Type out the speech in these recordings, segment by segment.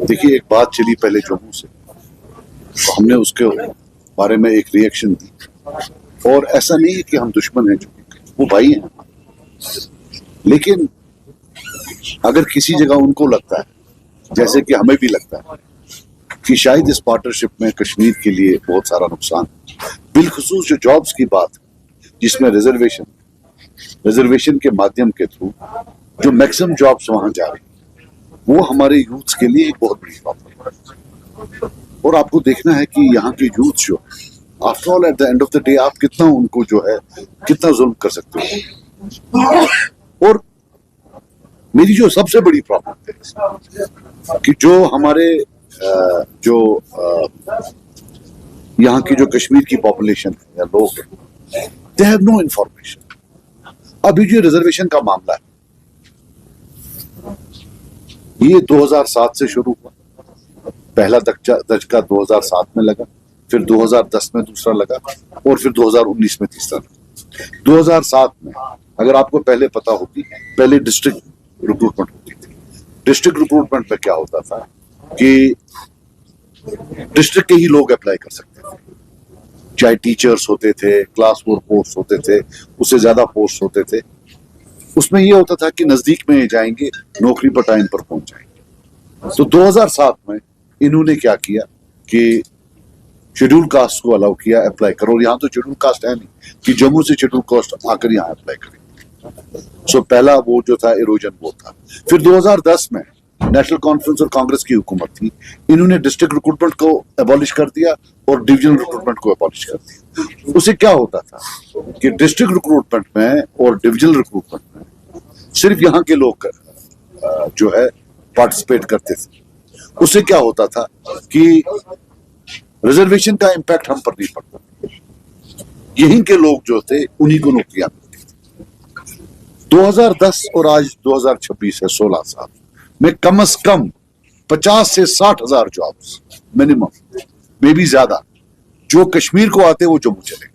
देखिए एक बात चली पहले जम्मू से, तो हमने उसके बारे में एक रिएक्शन दी, और ऐसा नहीं है कि हम दुश्मन हैं, वो भाई हैं, लेकिन अगर किसी जगह उनको लगता है जैसे कि हमें भी लगता है कि शायद इस पार्टनरशिप में कश्मीर के लिए बहुत सारा नुकसान, बिलखुसूस जो जॉब्स की बात है जिसमें रिजर्वेशन के माध्यम के थ्रू जो मैक्सिमम जॉब्स वहां जा रही, वो हमारे यूथ्स के लिए एक बहुत बड़ी प्रॉब्लम है। और आपको देखना है कि यहाँ के यूथ जो after all at the end of the day आप कितना उनको जो है कितना जुल्म कर सकते हो। और मेरी जो सबसे बड़ी प्रॉब्लम है कि जो हमारे यहाँ की जो कश्मीर की पॉपुलेशन है या लोग हैं, दे हैव नो इंफॉर्मेशन। अभी जो रिजर्वेशन का मामला है ये 2007 से शुरू हुआ, पहला दशका 2007 में लगा, फिर 2010 में दूसरा लगा, और फिर 2019 में तीसरा लगा। 2007 में अगर आपको पहले पता होगी, पहले डिस्ट्रिक्ट रिक्रूटमेंट होती थी। डिस्ट्रिक्ट रिक्रूटमेंट में क्या होता था कि डिस्ट्रिक्ट के ही लोग अप्लाई कर सकते थे, चाहे टीचर्स होते थे, क्लास 4 पोस्ट होते थे, उससे ज्यादा पोस्ट होते थे। उसमें ये होता था कि नजदीक में जाएंगे, नौकरी पर टाइम पर पहुंच जाएंगे। तो 2007 में इन्होंने क्या किया कि शेड्यूल कास्ट को अलाउ किया, अप्लाई करो। और यहाँ तो शेड्यूल कास्ट है नहीं कि जम्मू से शेड्यूल कास्ट आकर यहाँ अप्लाई करेंगे। सो पहला वो जो था इरोजन वो था। फिर 2010 में नेशनल कॉन्फ्रेंस और कांग्रेस की हुकूमत थी, इन्होंने डिस्ट्रिक्ट रिक्रूटमेंट को एबॉलिश कर दिया और डिविजनल रिक्रूटमेंट को एबॉलिश कर दिया। उससे क्या होता था कि डिस्ट्रिक्ट रिक्रूटमेंट में और डिविजनल रिक्रूटमेंट में सिर्फ यहाँ के लोग जो है पार्टिसिपेट करते थे। उससे क्या होता था कि रिजर्वेशन का इम्पैक्ट हम पर नहीं पड़ता, यहीं के लोग जो थे उन्हीं को नौकरियां मिलती थी। 2010 और आज 2026 है, 16 साल में कम से कम 50 से 60 हजार जॉब्स मिनिमम, में भी ज्यादा, जो कश्मीर को आते वो जम्मू चले।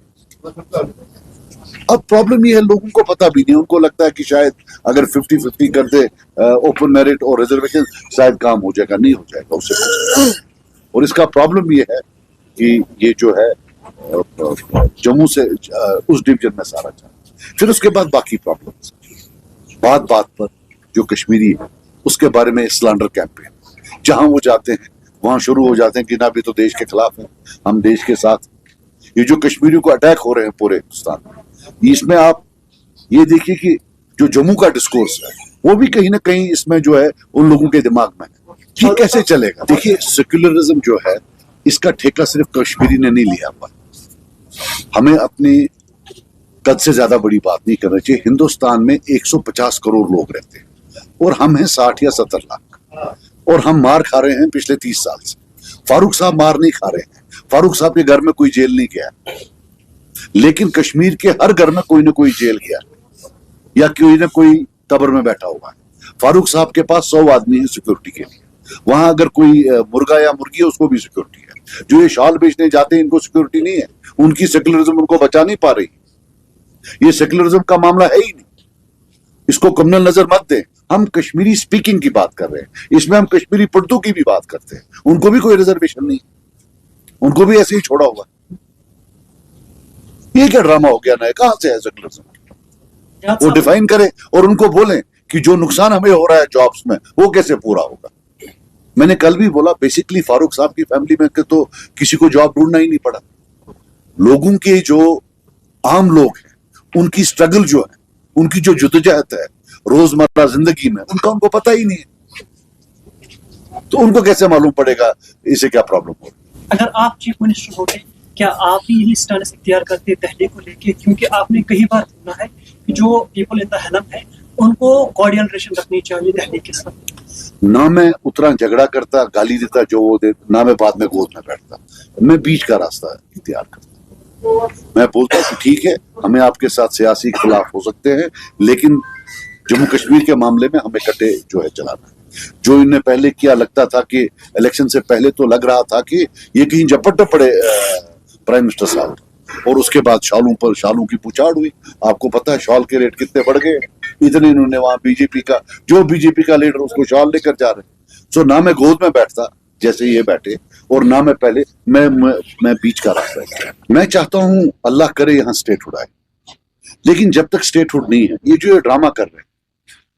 अब प्रॉब्लम ये है, लोगों को पता भी नहीं, उनको लगता है कि शायद अगर 50-50 कर दे ओपन मेरिट और रिजर्वेशन शायद काम हो जाएगा, नहीं हो जाएगा उससे। और इसका प्रॉब्लम ये है कि ये जो है जम्मू से उस डिवीजन में सारा जाए। फिर उसके बाद बाकी प्रॉब्लम्स, बात पर जो कश्मीरी है उसके बारे में स्लैंडर कैंपेन, जहां वो जाते हैं वहां शुरू हो जाते हैं कि ना भी तो देश के खिलाफ है, हम देश के साथ। ये जो कश्मीरियों को अटैक हो रहे हैं पूरे हिंदुस्तान में, इसमें आप ये देखिए कि जो जम्मू का डिस्कोर्स है वो भी कहीं ना कहीं इसमें जो है उन लोगों के दिमाग में है कि कैसे चलेगा। देखिए सेक्युलरिज्म जो है इसका ठेका सिर्फ कश्मीरी ने नहीं लिया हुआ। हमें अपनी कद से ज्यादा बड़ी बात नहीं करना चाहिए। हिंदुस्तान में 150 करोड़ लोग रहते हैं और हम हैं 60 या 70 लाख, और हम मार खा रहे हैं पिछले 30 साल से। फारूक साहब मार नहीं खा रहे हैं, फारूक साहब के घर में कोई जेल नहीं गया, लेकिन कश्मीर के हर घर में कोई ना कोई जेल गया या कोई ना कोई कब्र में बैठा हुआ है। फारूक साहब के पास 100 आदमी है सिक्योरिटी के लिए, वहां अगर कोई मुर्गा या मुर्गी है उसको भी सिक्योरिटी है। जो ये शाल बेचने जाते हैं इनको सिक्योरिटी नहीं है, उनकी सेक्युलरिज्म उनको बचा नहीं पा रही। ये सेक्युलरिज्म का मामला है ही नहीं, इसको कम्युनल नजर मत दें। हम कश्मीरी स्पीकिंग की बात कर रहे हैं, इसमें हम कश्मीरी पढ़तू की भी बात करते हैं। उनको भी कोई रिजर्वेशन नहीं, उनको भी ऐसे ही छोड़ा हुआ। ये क्या ड्रामा हो गया ना, कहां से है सेक्युलरिज्म? वो डिफाइन करें और उनको बोलें कि जो नुकसान हमें हो रहा है जॉब्स में वो कैसे पूरा होगा। मैंने कल भी बोला, बेसिकली फारूक साहब की फैमिली में तो किसी को जॉब ढूंढना ही नहीं पड़ा। लोगों के जो आम लोग हैं उनकी स्ट्रगल जो है, उनकी जो जद्दोजहद है रोजमर्रा जिंदगी में, उनको पता ही नहीं है, तो उनको कैसे मालूम पड़ेगा इसे क्या प्रॉब्लम हो रही है। अगर आप चीफ मिनिस्टर होते, क्या आप भी यही स्टैंड इख्तियार करते दिल्ली को लेके? क्योंकि आपने कई बार सुना है कि जो पीपल इन द हेलम है उनको कॉर्डियल रिलेशन रखनी चाहिए दिल्ली के साथ। ना मैं उतना झगड़ा करता, गाली देता जो वो दे, ना मैं बाद में गोद में बैठता, मैं बीच का रास्ता इख्तियार करता। मैं बोलता कि ठीक है, हमें आपके साथ सियासी खिलाफ हो सकते हैं, लेकिन जम्मू कश्मीर के मामले में हमें कटे जो है चलाना है। जो इन्हें पहले किया, लगता था कि इलेक्शन से पहले तो लग रहा था कि ये कहीं झपट न पड़े प्राइम मिनिस्टर साहब, और उसके बाद शालों की पुचाड़ हुई। आपको पता है शॉल के रेट कितने बढ़ गए, इतने इन्होंने वहां बीजेपी का लीडर उसको शॉल लेकर जा रहे हैं। सो ना मैं गोद में बैठता जैसे ये बैठे, और ना मैं पहले मैं बीच का रास्ता है। मैं चाहता हूं अल्लाह करे यहां स्टेट हुड आए, लेकिन जब तक स्टेट हुड नहीं है, ये जो ये ड्रामा कर रहे हैं,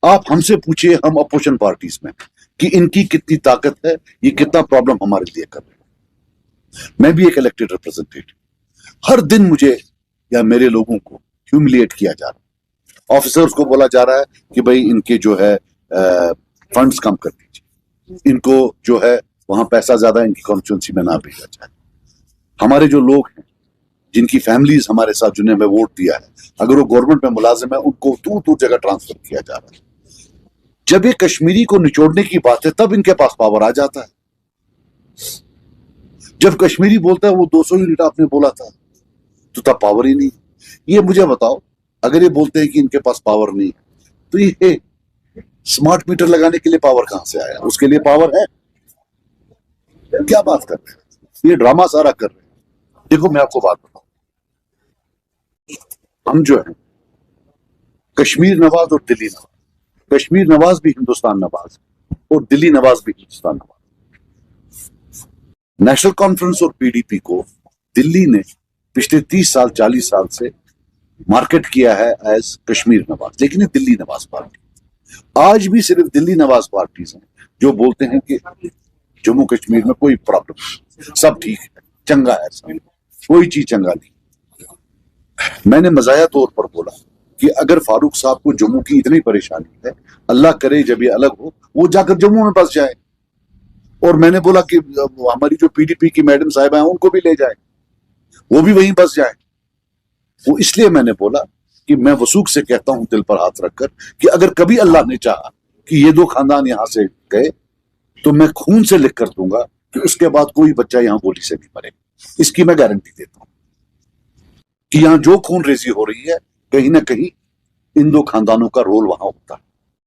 आप हमसे पूछिए, हम अपोजिशन पार्टीज में, कि इनकी कितनी ताकत है, ये कितना प्रॉब्लम हमारे लिए कर रहे हैं। मैं भी एक इलेक्टेड रिप्रेजेंटेटिव, हर दिन मुझे या मेरे लोगों को ह्यूमिलिएट किया जा रहा है। ऑफिसर्स को बोला जा रहा है कि भाई इनके जो है फंड्स कम कर दीजिए, इनको जो है वहां पैसा ज्यादा इनकी कॉन्स्टिट्यूंसी में ना भेजा जाए। हमारे जो लोग हैं, जिनकी फैमिलीज हमारे साथ जिन्हें हमें वोट दिया है, अगर वो गवर्नमेंट में मुलाजिम है, उनको दूर दूर जगह ट्रांसफर किया जा रहा है। जब ये कश्मीरी को निचोड़ने की बात है, तब इनके पास पावर आ जाता है। जब कश्मीरी बोलता है वो 200 यूनिट आपने बोला था, तो तब पावर ही नहीं। ये मुझे बताओ, अगर ये बोलते हैं कि इनके पास पावर नहीं है, तो ये स्मार्ट मीटर लगाने के लिए पावर कहां से आया? उसके लिए पावर है? क्या बात कर रहे हैं? ये ड्रामा सारा कर रहे हैं। देखो मैं आपको बात बताऊं, हम जो है कश्मीर नवाज और दिल्ली नवाज, कश्मीर नवाज भी हिंदुस्तान नवाज और दिल्ली नवाज भी हिंदुस्तान नवाज। नेशनल कॉन्फ्रेंस और पीडीपी को दिल्ली ने पिछले 30 साल 40 साल से मार्केट किया है एज कश्मीर नवाज, लेकिन ये दिल्ली नवाज पार्टी। आज भी सिर्फ दिल्ली नवाज पार्टीज हैं जो बोलते हैं कि जम्मू कश्मीर में कोई प्रॉब्लम नहीं, सब ठीक है, चंगा है, सब कोई चीज चंगा नहीं। मैंने मजाया तौर पर बोला कि अगर फारूक साहब को जम्मू की इतनी परेशानी है, अल्लाह करे जब ये अलग हो वो जाकर जम्मू में बस जाए। और मैंने बोला कि हमारी जो पीडीपी की मैडम साहिबा हैं उनको भी ले जाए, वो भी वहीं बस जाए। वो इसलिए मैंने बोला कि मैं वसूख से कहता हूं दिल पर हाथ रखकर कि अगर कभी अल्लाह ने चाहा कि ये दो खानदान यहां से गए, तो मैं खून से लिख कर दूंगा कि उसके बाद कोई बच्चा यहां गोली से नहीं मरेगा। इसकी मैं गारंटी देता हूं कि यहां जो खून रेजी हो रही है, कहीं ना कहीं इन दो खानदानों का रोल वहां होता है।